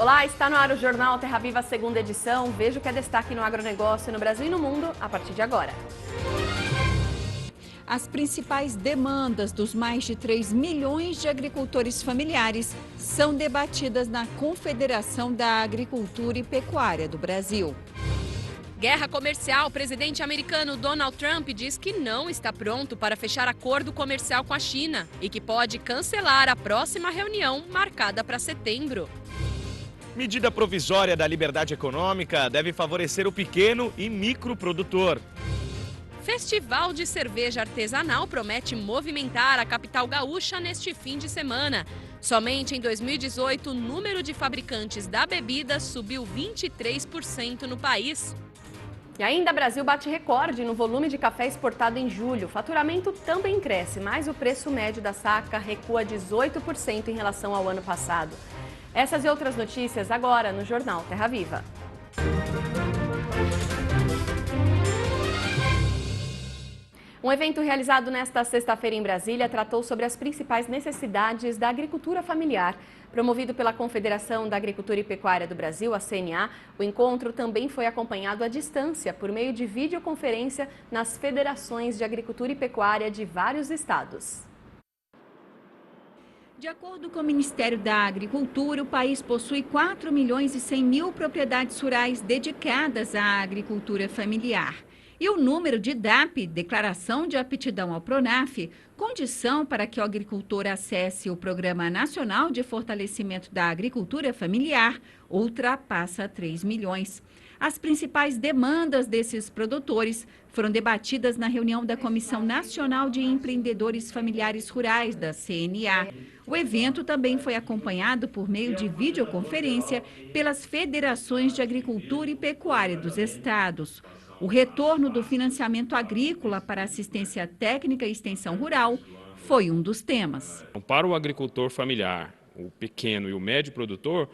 Olá, está no ar o Jornal Terra Viva, segunda edição. Veja o que é destaque no agronegócio no Brasil e no mundo a partir de agora. As principais demandas dos mais de 3 milhões de agricultores familiares são debatidas na Confederação da Agricultura e Pecuária do Brasil. Guerra comercial. O presidente americano Donald Trump diz que não está pronto para fechar acordo comercial com a China e que pode cancelar a próxima reunião marcada para setembro. Medida provisória da liberdade econômica deve favorecer o pequeno e microprodutor. Festival de cerveja artesanal promete movimentar a capital gaúcha neste fim de semana. Somente em 2018, o número de fabricantes da bebida subiu 23% no país. E ainda, Brasil bate recorde no volume de café exportado em julho. O faturamento também cresce, mas o preço médio da saca recua 18% em relação ao ano passado. Essas e outras notícias agora no Jornal Terra Viva. Um evento realizado nesta sexta-feira em Brasília tratou sobre as principais necessidades da agricultura familiar. Promovido pela Confederação da Agricultura e Pecuária do Brasil, a CNA, o encontro também foi acompanhado à distância, por meio de videoconferência, nas federações de agricultura e pecuária de vários estados. De acordo com o Ministério da Agricultura, o país possui 4 milhões e 100 mil propriedades rurais dedicadas à agricultura familiar. E o número de DAP, Declaração de Aptidão ao PRONAF, condição para que o agricultor acesse o Programa Nacional de Fortalecimento da Agricultura Familiar, ultrapassa 3 milhões. As principais demandas desses produtores foram debatidas na reunião da Comissão Nacional de Empreendedores Familiares Rurais, da CNA. O evento também foi acompanhado por meio de videoconferência pelas federações de agricultura e pecuária dos estados. O retorno do financiamento agrícola para assistência técnica e extensão rural foi um dos temas. Para o agricultor familiar, o pequeno e o médio produtor,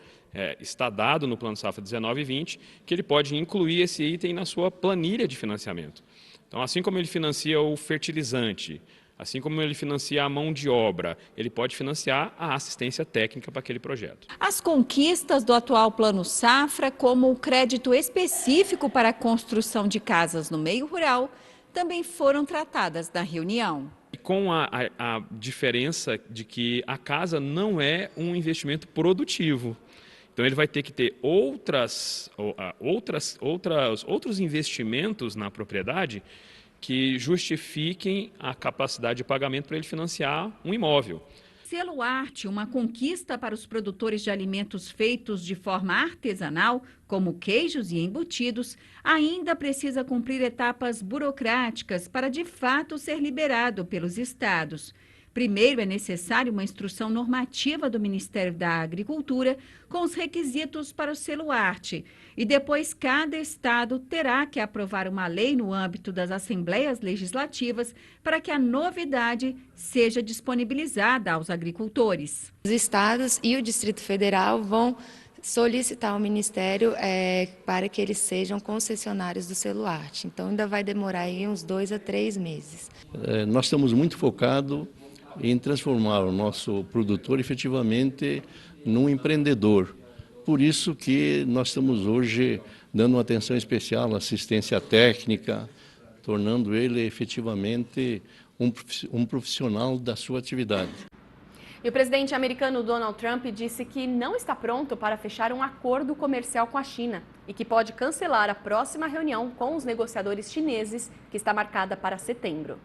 está dado no Plano Safra 19 e 20 que ele pode incluir esse item na sua planilha de financiamento. Então, assim como ele financia o fertilizante, assim como ele financia a mão de obra, ele pode financiar a assistência técnica para aquele projeto. As conquistas do atual Plano Safra, como o crédito específico para a construção de casas no meio rural, também foram tratadas na reunião. Com a diferença de que a casa não é um investimento produtivo. Então ele vai ter que ter outros investimentos na propriedade que justifiquem a capacidade de pagamento para ele financiar um imóvel. Selo Arte, uma conquista para os produtores de alimentos feitos de forma artesanal, como queijos e embutidos, ainda precisa cumprir etapas burocráticas para de fato ser liberado pelos estados. Primeiro, é necessário uma instrução normativa do Ministério da Agricultura com os requisitos para o selo Arte. E depois, cada estado terá que aprovar uma lei no âmbito das assembleias legislativas para que a novidade seja disponibilizada aos agricultores. Os estados e o Distrito Federal vão solicitar ao Ministério para que eles sejam concessionários do selo Arte. Então, ainda vai demorar aí uns 2 a 3 meses. Nós estamos muito focados em transformar o nosso produtor efetivamente num empreendedor. Por isso que nós estamos hoje dando uma atenção especial à assistência técnica, tornando ele efetivamente um profissional da sua atividade. E o presidente americano Donald Trump disse que não está pronto para fechar um acordo comercial com a China e que pode cancelar a próxima reunião com os negociadores chineses, que está marcada para setembro.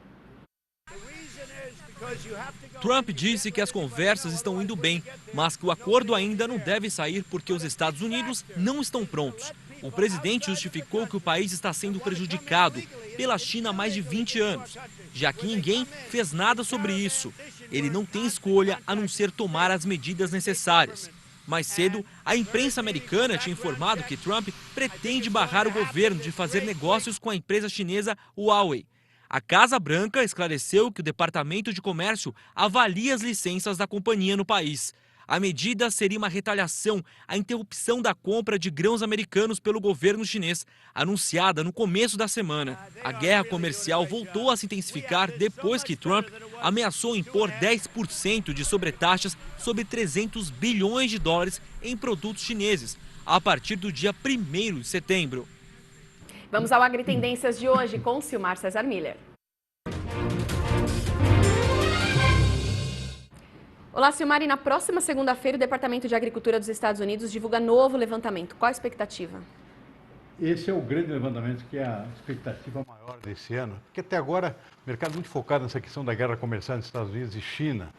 Trump disse que as conversas estão indo bem, mas que o acordo ainda não deve sair porque os Estados Unidos não estão prontos. O presidente justificou que o país está sendo prejudicado pela China há mais de 20 anos, já que ninguém fez nada sobre isso. Ele não tem escolha a não ser tomar as medidas necessárias. Mais cedo, a imprensa americana tinha informado que Trump pretende barrar o governo de fazer negócios com a empresa chinesa Huawei. A Casa Branca esclareceu que o Departamento de Comércio avalia as licenças da companhia no país. A medida seria uma retaliação à interrupção da compra de grãos americanos pelo governo chinês, anunciada no começo da semana. A guerra comercial voltou a se intensificar depois que Trump ameaçou impor 10% de sobretaxas sobre 300 bilhões de dólares em produtos chineses, a partir do dia 1º de setembro. Vamos ao Agritendências de hoje com Silmar Cesar Miller. Olá, Silmar, e na próxima segunda-feira o Departamento de Agricultura dos Estados Unidos divulga novo levantamento. Qual a expectativa? Esse é o grande levantamento, que é a expectativa maior desse ano, porque até agora o mercado é muito focado nessa questão da guerra comercial entre Estados Unidos e China.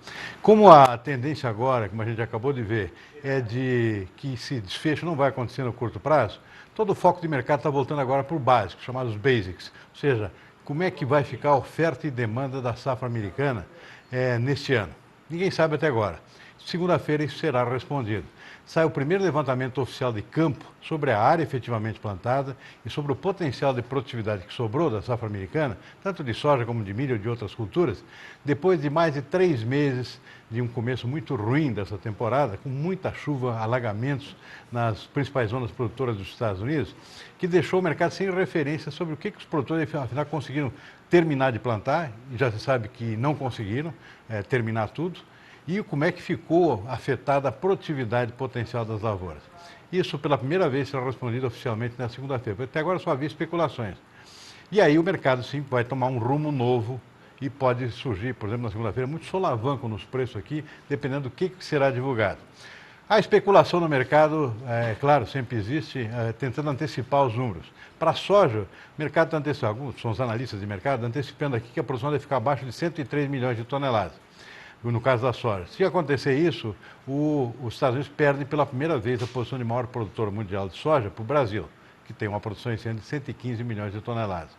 Como a tendência agora, como a gente acabou de ver, é de que esse desfecho não vai acontecer no curto prazo, todo o foco de mercado está voltando agora para o básico, chamados basics, ou seja, como é que vai ficar a oferta e demanda da safra americana neste ano. Ninguém sabe até agora. Segunda-feira isso será respondido. Sai o primeiro levantamento oficial de campo sobre a área efetivamente plantada e sobre o potencial de produtividade que sobrou da safra americana, tanto de soja como de milho ou de outras culturas, depois de mais de 3 meses de um começo muito ruim dessa temporada, com muita chuva, alagamentos nas principais zonas produtoras dos Estados Unidos, que deixou o mercado sem referência sobre o que os produtores, afinal, conseguiram terminar de plantar, e já se sabe que não conseguiram terminar tudo, e como é que ficou afetada a produtividade potencial das lavouras. Isso, pela primeira vez, será respondido oficialmente na segunda-feira, porque até agora só havia especulações. E aí o mercado, sim, vai tomar um rumo novo e pode surgir, por exemplo, na segunda-feira, muito solavanco nos preços aqui, dependendo do que será divulgado. A especulação no mercado, claro, sempre existe, tentando antecipar os números. Para a soja, o mercado está antecipando, alguns são os analistas de mercado, antecipando aqui que a produção deve ficar abaixo de 103 milhões de toneladas, no caso da soja. Se acontecer isso, os Estados Unidos perdem pela primeira vez a posição de maior produtor mundial de soja para o Brasil, que tem uma produção esse ano de 115 milhões de toneladas.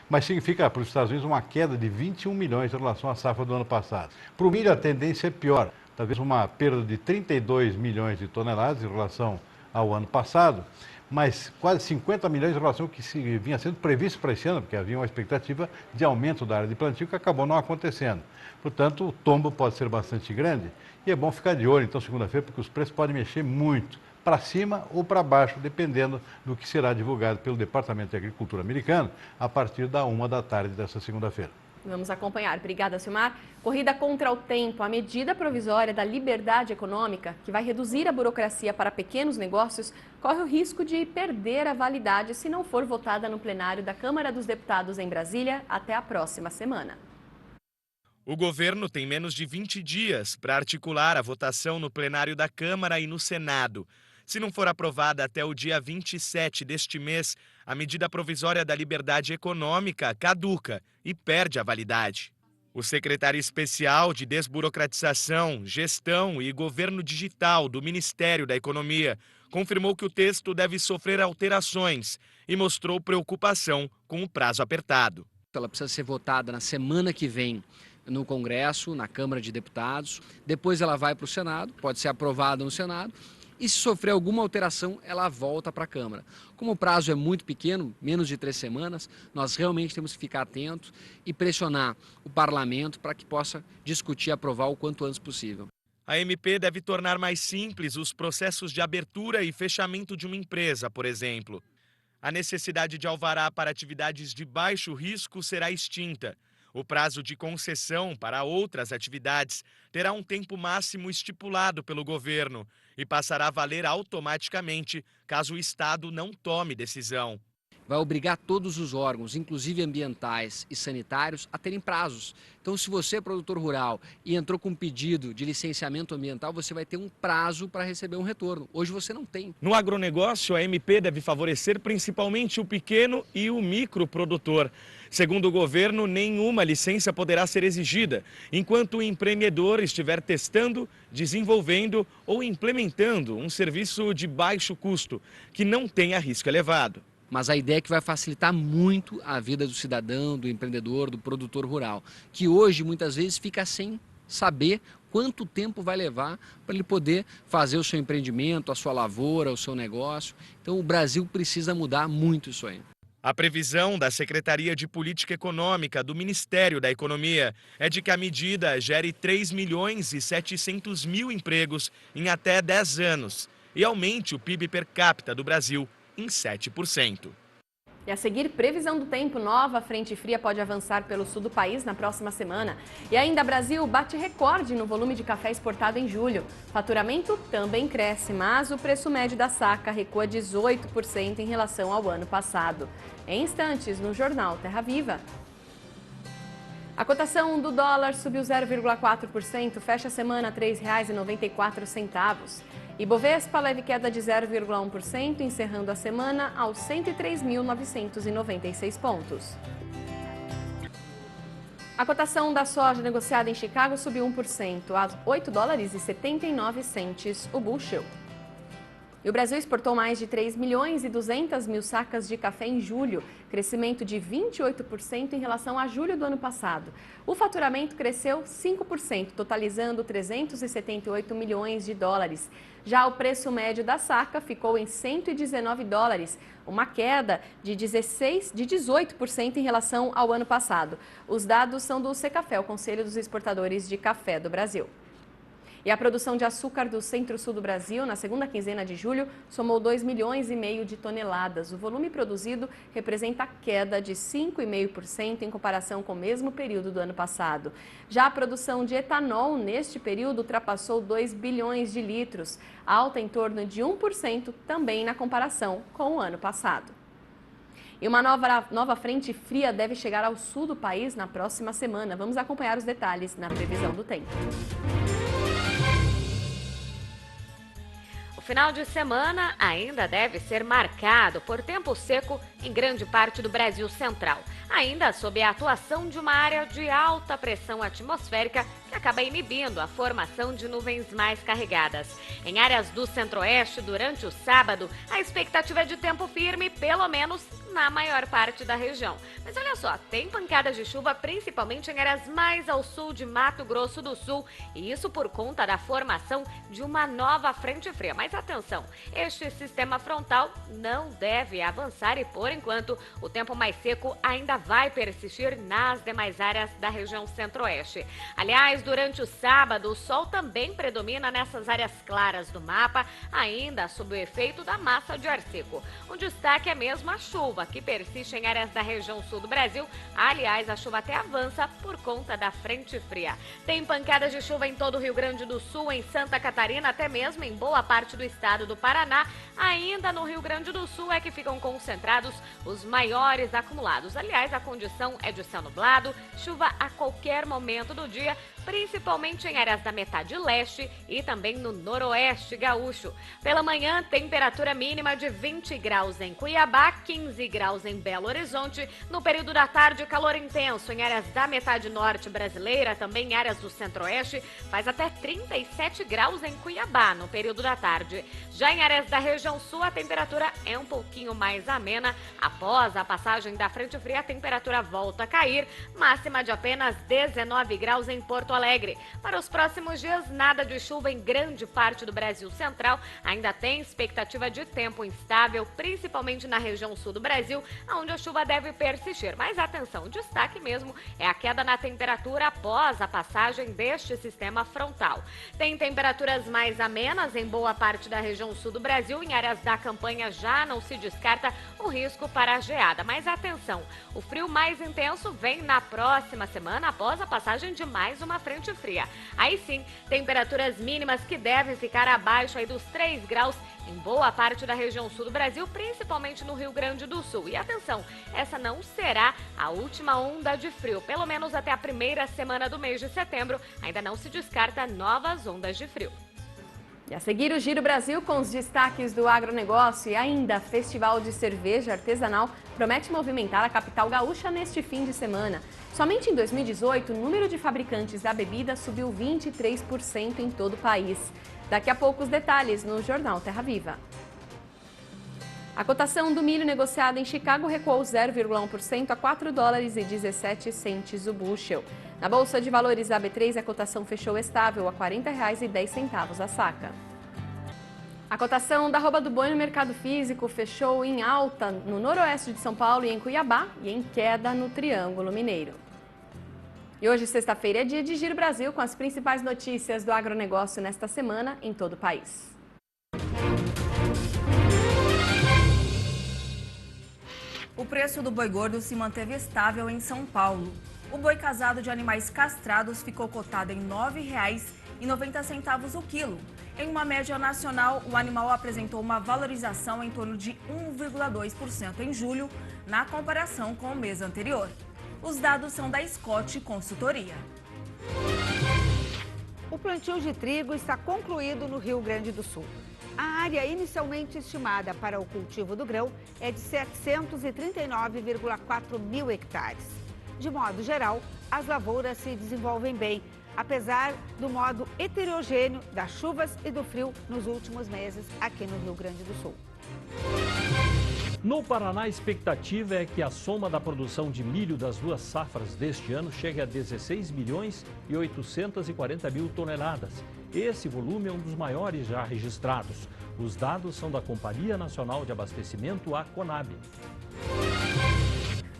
Mas significa para os Estados Unidos uma queda de 21 milhões em relação à safra do ano passado. Para o milho a tendência é pior, talvez uma perda de 32 milhões de toneladas em relação ao ano passado, mas quase 50 milhões em relação ao que vinha sendo previsto para esse ano, porque havia uma expectativa de aumento da área de plantio que acabou não acontecendo. Portanto, o tombo pode ser bastante grande e é bom ficar de olho, então, segunda-feira, porque os preços podem mexer muito, para cima ou para baixo, dependendo do que será divulgado pelo Departamento de Agricultura americano a partir da 1h dessa segunda-feira. Vamos acompanhar. Obrigada, Silmar. Corrida contra o tempo. A medida provisória da liberdade econômica, que vai reduzir a burocracia para pequenos negócios, corre o risco de perder a validade se não for votada no plenário da Câmara dos Deputados em Brasília até a próxima semana. O governo tem menos de 20 dias para articular a votação no plenário da Câmara e no Senado. Se não for aprovada até o dia 27 deste mês, a medida provisória da liberdade econômica caduca e perde a validade. O secretário especial de Desburocratização, Gestão e Governo Digital do Ministério da Economia confirmou que o texto deve sofrer alterações e mostrou preocupação com o prazo apertado. Ela precisa ser votada na semana que vem no Congresso, na Câmara de Deputados. Depois ela vai para o Senado, pode ser aprovada no Senado. E se sofrer alguma alteração, ela volta para a Câmara. Como o prazo é muito pequeno, menos de 3 semanas, nós realmente temos que ficar atentos e pressionar o Parlamento para que possa discutir e aprovar o quanto antes possível. A MP deve tornar mais simples os processos de abertura e fechamento de uma empresa, por exemplo. A necessidade de alvará para atividades de baixo risco será extinta. O prazo de concessão para outras atividades terá um tempo máximo estipulado pelo governo e passará a valer automaticamente caso o Estado não tome decisão. Vai obrigar todos os órgãos, inclusive ambientais e sanitários, a terem prazos. Então, se você é produtor rural e entrou com um pedido de licenciamento ambiental, você vai ter um prazo para receber um retorno. Hoje você não tem. No agronegócio, a MP deve favorecer principalmente o pequeno e o microprodutor. Segundo o governo, nenhuma licença poderá ser exigida, enquanto o empreendedor estiver testando, desenvolvendo ou implementando um serviço de baixo custo, que não tenha risco elevado. Mas a ideia é que vai facilitar muito a vida do cidadão, do empreendedor, do produtor rural, que hoje muitas vezes fica sem saber quanto tempo vai levar para ele poder fazer o seu empreendimento, a sua lavoura, o seu negócio. Então o Brasil precisa mudar muito isso aí. A previsão da Secretaria de Política Econômica do Ministério da Economia é de que a medida gere 3.700.000 empregos em até 10 anos e aumente o PIB per capita do Brasil em 7%. E a seguir, previsão do tempo. Nova frente fria pode avançar pelo sul do país na próxima semana. E ainda, Brasil bate recorde no volume de café exportado em julho. Faturamento também cresce, mas o preço médio da saca recua 18% em relação ao ano passado. Em instantes, no Jornal Terra Viva. A cotação do dólar subiu 0,4%, fecha a semana a R$ 3,94. Ibovespa leve queda de 0,1%, encerrando a semana aos 103.996 pontos. A cotação da soja negociada em Chicago subiu 1%, a $8,79 o bushel. E o Brasil exportou mais de 3.200.000 sacas de café em julho, crescimento de 28% em relação a julho do ano passado. O faturamento cresceu 5%, totalizando 378 milhões de dólares. Já o preço médio da saca ficou em $119, uma queda de 18% em relação ao ano passado. Os dados são do Secafé, o Conselho dos Exportadores de Café do Brasil. E a produção de açúcar do Centro-Sul do Brasil, na segunda quinzena de julho, somou 2,5 milhões de toneladas. O volume produzido representa queda de 5,5% em comparação com o mesmo período do ano passado. Já a produção de etanol, neste período, ultrapassou 2 bilhões de litros, alta em torno de 1% também na comparação com o ano passado. E uma nova frente fria deve chegar ao sul do país na próxima semana. Vamos acompanhar os detalhes na previsão do tempo. O final de semana ainda deve ser marcado por tempo seco em grande parte do Brasil central, ainda sob a atuação de uma área de alta pressão atmosférica que acaba inibindo a formação de nuvens mais carregadas. Em áreas do centro-oeste, durante o sábado, a expectativa é de tempo firme, pelo menos na maior parte da região. Mas olha só, tem pancadas de chuva principalmente em áreas mais ao sul de Mato Grosso do Sul, e isso por conta da formação de uma nova frente fria. Mas atenção, este sistema frontal não deve avançar e, por enquanto, o tempo mais seco ainda vai persistir nas demais áreas da região centro-oeste. Aliás, durante o sábado, o sol também predomina nessas áreas claras do mapa, ainda sob o efeito da massa de ar seco. O destaque é mesmo a chuva, que persiste em áreas da região sul do Brasil. Aliás, a chuva até avança por conta da frente fria. Tem pancadas de chuva em todo o Rio Grande do Sul, em Santa Catarina, até mesmo em boa parte do estado do Paraná. Ainda no Rio Grande do Sul é que ficam concentrados os maiores acumulados. Aliás, a condição é de céu nublado, chuva a qualquer momento do dia, principalmente em áreas da metade leste e também no noroeste gaúcho. Pela manhã, temperatura mínima de 20 graus em Cuiabá, 15 graus em Belo Horizonte. No período da tarde, calor intenso em áreas da metade norte brasileira, também em áreas do centro-oeste, faz até 37 graus em Cuiabá no período da tarde. Já em áreas da região sul, a temperatura é um pouquinho mais amena. Após a passagem da frente fria, a temperatura volta a cair, máxima de apenas 19 graus em Porto Alegre. Para os próximos dias, nada de chuva em grande parte do Brasil central. Ainda tem expectativa de tempo instável, principalmente na região sul do Brasil, onde a chuva deve persistir. Mas atenção, o destaque mesmo é a queda na temperatura após a passagem deste sistema frontal. Tem temperaturas mais amenas em boa parte da região sul do Brasil. Em áreas da campanha já não se descarta o risco para a geada. Mas atenção, o frio mais intenso vem na próxima semana após a passagem de mais uma frente fria. Aí sim, temperaturas mínimas que devem ficar abaixo aí dos 3 graus em boa parte da região sul do Brasil, principalmente no Rio Grande do Sul. E atenção, essa não será a última onda de frio. Pelo menos até a primeira semana do mês de setembro, ainda não se descarta novas ondas de frio. E a seguir, o Giro Brasil com os destaques do agronegócio e ainda Festival de Cerveja Artesanal promete movimentar a capital gaúcha neste fim de semana. Somente em 2018, o número de fabricantes da bebida subiu 23% em todo o país. Daqui a pouco os detalhes no Jornal Terra Viva. A cotação do milho negociado em Chicago recuou 0,1% a $4,17 o bushel. Na Bolsa de Valores da B3, a cotação fechou estável a R$ 40,10 a saca. A cotação da arroba do boi no mercado físico fechou em alta no noroeste de São Paulo e em Cuiabá e em queda no Triângulo Mineiro. E hoje, sexta-feira, é dia de Giro Brasil com as principais notícias do agronegócio nesta semana em todo o país. O preço do boi gordo se manteve estável em São Paulo. O boi casado de animais castrados ficou cotado em R$ 9,90 o quilo. Em uma média nacional, o animal apresentou uma valorização em torno de 1,2% em julho, na comparação com o mês anterior. Os dados são da Scott Consultoria. O plantio de trigo está concluído no Rio Grande do Sul. A área inicialmente estimada para o cultivo do grão é de 739,4 mil hectares. De modo geral, as lavouras se desenvolvem bem, apesar do modo heterogêneo das chuvas e do frio nos últimos meses aqui no Rio Grande do Sul. No Paraná, a expectativa é que a soma da produção de milho das duas safras deste ano chegue a 16 milhões e 840 mil toneladas. Esse volume é um dos maiores já registrados. Os dados são da Companhia Nacional de Abastecimento, a Conab.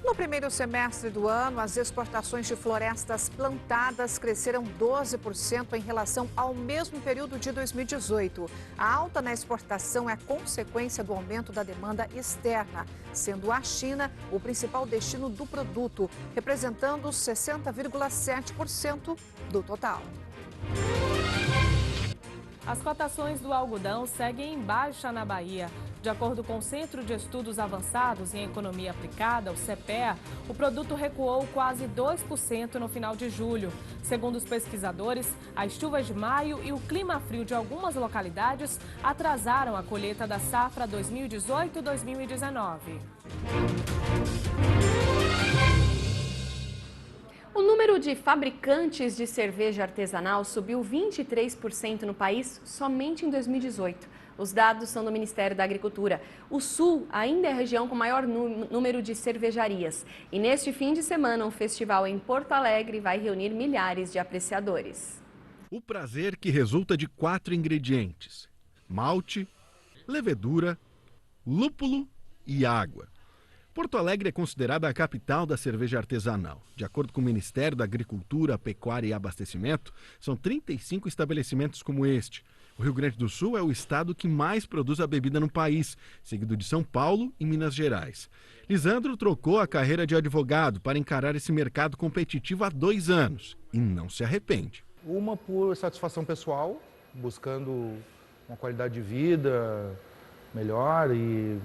No primeiro semestre do ano, as exportações de florestas plantadas cresceram 12% em relação ao mesmo período de 2018. A alta na exportação é consequência do aumento da demanda externa, sendo a China o principal destino do produto, representando 60,7% do total. As cotações do algodão seguem em baixa na Bahia. De acordo com o Centro de Estudos Avançados em Economia Aplicada, o CEPEA, o produto recuou quase 2% no final de julho. Segundo os pesquisadores, as chuvas de maio e o clima frio de algumas localidades atrasaram a colheita da safra 2018-2019. O número de fabricantes de cerveja artesanal subiu 23% no país somente em 2018. Os dados são do Ministério da Agricultura. O Sul ainda é a região com maior número de cervejarias. E neste fim de semana, um festival em Porto Alegre vai reunir milhares de apreciadores. O prazer que resulta de 4 ingredientes: malte, levedura, lúpulo e água. Porto Alegre é considerada a capital da cerveja artesanal. De acordo com o Ministério da Agricultura, Pecuária e Abastecimento, são 35 estabelecimentos como este. O Rio Grande do Sul é o estado que mais produz a bebida no país, seguido de São Paulo e Minas Gerais. Lisandro trocou a carreira de advogado para encarar esse mercado competitivo há 2 anos e não se arrepende. Uma por satisfação pessoal, buscando uma qualidade de vida melhor e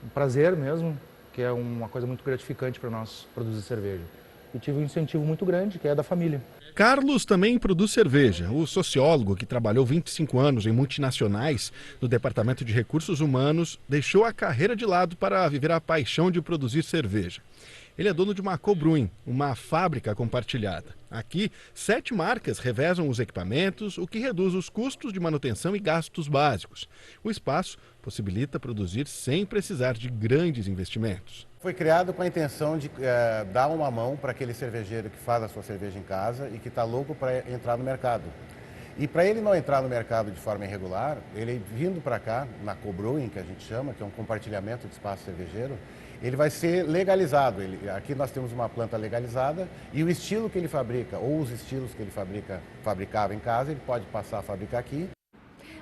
um prazer mesmo, que é uma coisa muito gratificante para nós produzir cerveja. E tive um incentivo muito grande, que é da família. Carlos também produz cerveja. O sociólogo, que trabalhou 25 anos em multinacionais no Departamento de Recursos Humanos, deixou a carreira de lado para viver a paixão de produzir cerveja. Ele é dono de uma Cobrewing, uma fábrica compartilhada. Aqui, 7 marcas revezam os equipamentos, o que reduz os custos de manutenção e gastos básicos. O espaço possibilita produzir sem precisar de grandes investimentos. Foi criado com a intenção de dar uma mão para aquele cervejeiro que faz a sua cerveja em casa e que está louco para entrar no mercado. E para ele não entrar no mercado de forma irregular, ele vindo para cá, na Cobrewing, que a gente chama, que é um compartilhamento de espaço cervejeiro, ele vai ser legalizado. Aqui nós temos uma planta legalizada e o estilo que ele fabrica, ou os estilos que ele fabricava em casa, ele pode passar a fabricar aqui.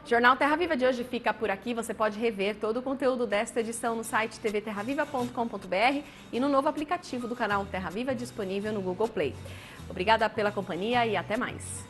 O Jornal Terra Viva de hoje fica por aqui. Você pode rever todo o conteúdo desta edição no site tvterraviva.com.br e no novo aplicativo do canal Terra Viva disponível no Google Play. Obrigada pela companhia e até mais.